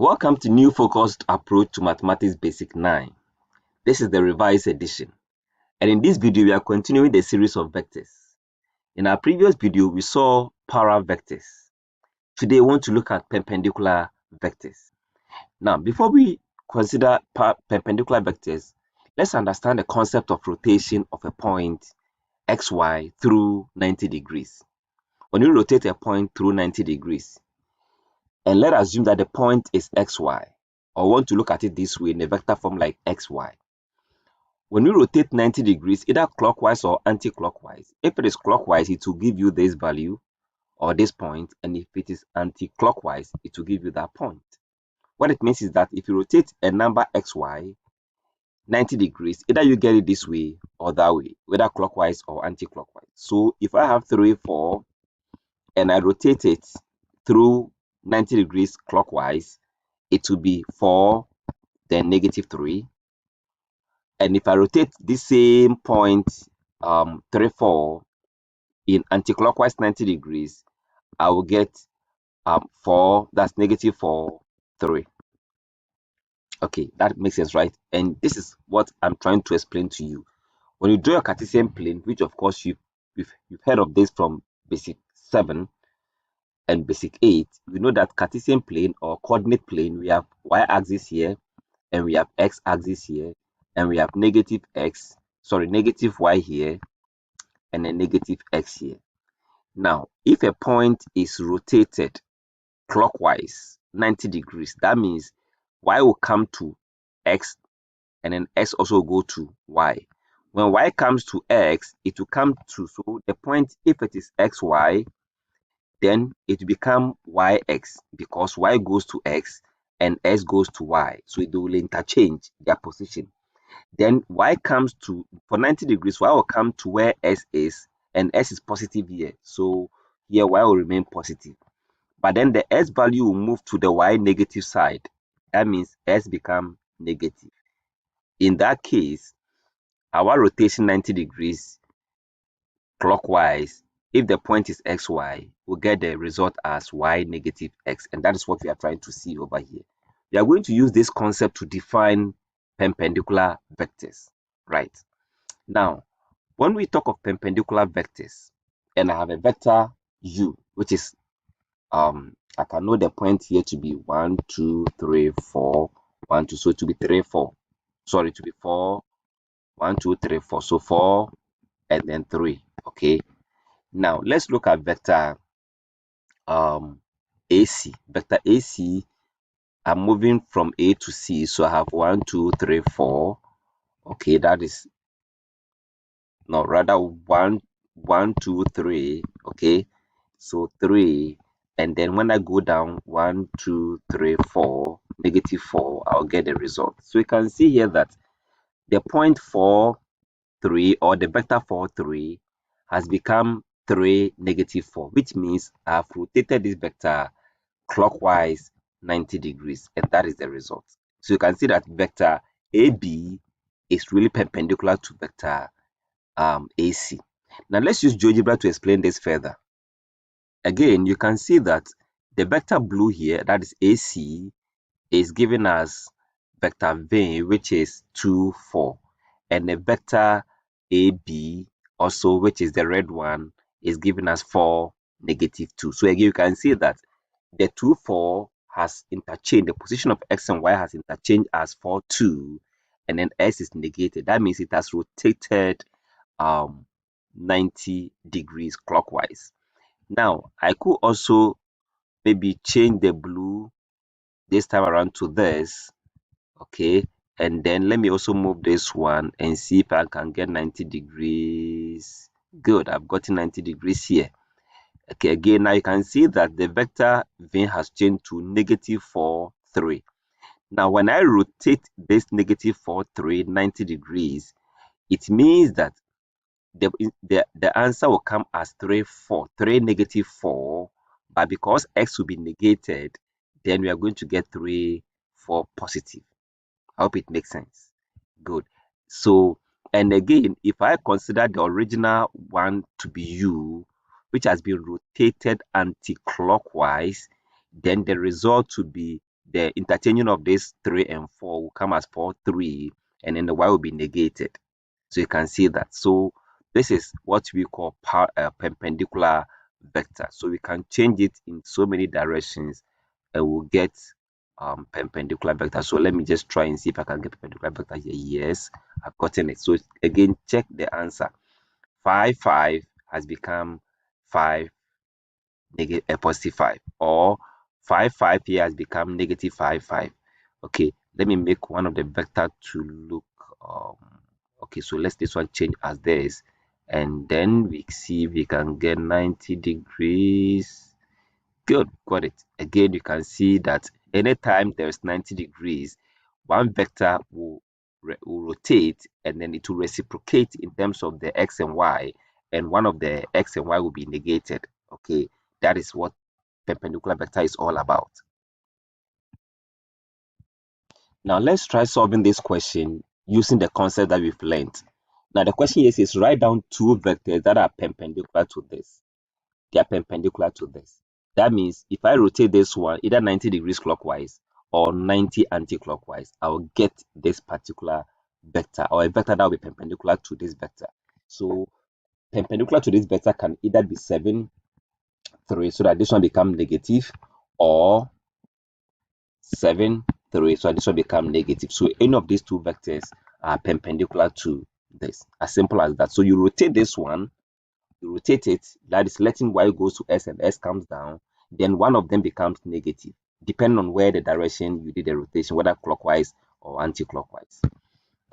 Welcome to New Focused Approach to Mathematics Basic 9. This is the revised edition, and in this video we are continuing the series of vectors. In our previous video we saw para vectors. Today we want to look at perpendicular vectors. Now before we consider perpendicular vectors, let's understand the concept of rotation of a point xy through 90 degrees. When you rotate a point through 90 degrees, and let's assume that the point is xy, or want to look at it this way in a vector form like xy. When you rotate 90 degrees, either clockwise or anti-clockwise, if it is clockwise, it will give you this value or this point, and if it is anti-clockwise, it will give you that point. What it means is that if you rotate a number xy 90 degrees, either you get it this way or that way, whether clockwise or anti-clockwise. So if I have 3, 4, and I rotate it through 90 degrees clockwise, it will be 4, then negative 3. And if I rotate this same point 3, 4 in anti-clockwise 90 degrees, I will get 4, that's negative 4, 3. Okay, that makes sense, right? And this is what I'm trying to explain to you. When you draw a Cartesian plane, which of course you've heard of this from basic 7 and basic 8, we know that Cartesian plane or coordinate plane, we have y-axis here, and we have x-axis here, and we have negative y here, and a negative x here. Now, if a point is rotated clockwise 90 degrees, that means y will come to x, and then x also go to y. When y comes to x, it will come to, so the point, if it is xy, then it will become yx, because y goes to x and s goes to y, so it will interchange their position. Then y comes to, for 90 degrees, y will come to where s is, and s is positive here, so here y will remain positive. But then the s value will move to the y negative side. That means s become negative. In that case, our rotation 90 degrees clockwise, if the point is xy, we'll get the result as y negative x, and that is what we are trying to see over here. We are going to use this concept to define perpendicular vectors, right? Now, when we talk of perpendicular vectors, and I have a vector u, which is I can know the point here to be 1, 2, 3, 4, 1, 2, so to be 3, 4. Sorry, to be 4, 1, 2, 3, 4. So 4 and then 3. Okay. Now let's look at vector AC. Vector AC, I'm moving from A to C, so I have 1, 2, 3, 4. Okay, that is no, rather 1, 1, 2, 3. Okay, so 3, and then when I go down 1, 2, 3, 4, negative 4, I'll get the result. So you can see here that the point 4, 3, or the vector 4, 3 has become 3, negative 4, which means I've rotated this vector clockwise 90 degrees, and that is the result. So you can see that vector AB is really perpendicular to vector AC. Now let's use GeoGebra to explain this further. Again, you can see that the vector blue here, that is AC, is giving us vector V, which is 2, 4, and the vector AB also, which is the red one, is giving us 4, negative 2. So again, you can see that the 2, 4 has interchanged, the position of x and y has interchanged as 4, 2, and then s is negated. That means it has rotated 90 degrees clockwise. Now, I could also maybe change the blue this time around to this, okay, and then let me also move this one and see if I can get 90 degrees. Good, I've gotten 90 degrees here. Okay, again, now you can see that the vector V has changed to negative 4, 3. Now, when I rotate this negative 4, 3, 90 degrees, it means that the answer will come as 3, 4, 3, negative 4, but because x will be negated, then we are going to get 3, 4, positive. I hope it makes sense. Good. So, and again, if I consider the original one to be u, which has been rotated anti-clockwise, then the result would be the interchanging of these 3 and 4 will come as 4, 3, and then the y will be negated. So you can see that. So this is what we call perpendicular vector. So we can change it in so many directions and we'll get perpendicular vector. So let me just try and see if I can get perpendicular vector here. Yes, I've gotten it. So again, check the answer. 5, 5 has become 5, positive 5, or 5, 5 here has become negative 5, 5. Okay, let me make one of the vector to look okay, so let's this one change as this, and then we see if we can get 90 degrees. Good, got it. Again, you can see that anytime there's 90 degrees, one vector will rotate and then it will reciprocate in terms of the x and y, and one of the x and y will be negated. Okay, that is what perpendicular vector is all about. Now let's try solving this question using the concept that we've learned. Now the question is write down two vectors that are perpendicular to this. They are perpendicular to this. That means if I rotate this one either 90 degrees clockwise or 90 anti-clockwise, I will get this particular vector, or a vector that will be perpendicular to this vector. So perpendicular to this vector can either be 7, 3, so that this one become negative, or 7, 3, so this will become negative. So any of these two vectors are perpendicular to this. As simple as that. So you rotate this one, you rotate it, that is letting y goes to s and s comes down, then one of them becomes negative, depending on where the direction you did the rotation, whether clockwise or anti-clockwise.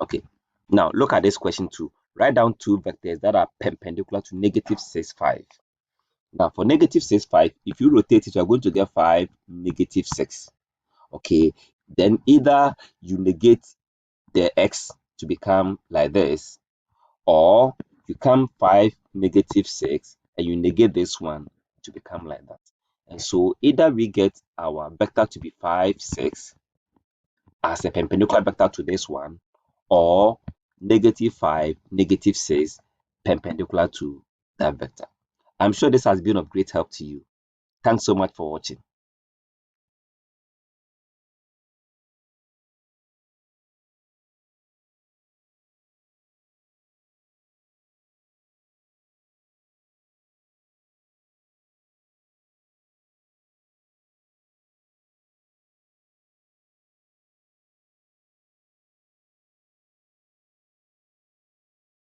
Okay, now look at this question 2. Write down two vectors that are perpendicular to negative 6, 5. Now for negative 6, 5, if you rotate it, you are going to get 5, negative 6. Okay, then either you negate the x to become like this, or you come 5, negative 6, and you negate this one to become like that. And so either we get our vector to be 5, 6 as a perpendicular vector to this one, or negative 5, negative 6 perpendicular to that vector. I'm sure this has been of great help to you. Thanks so much for watching.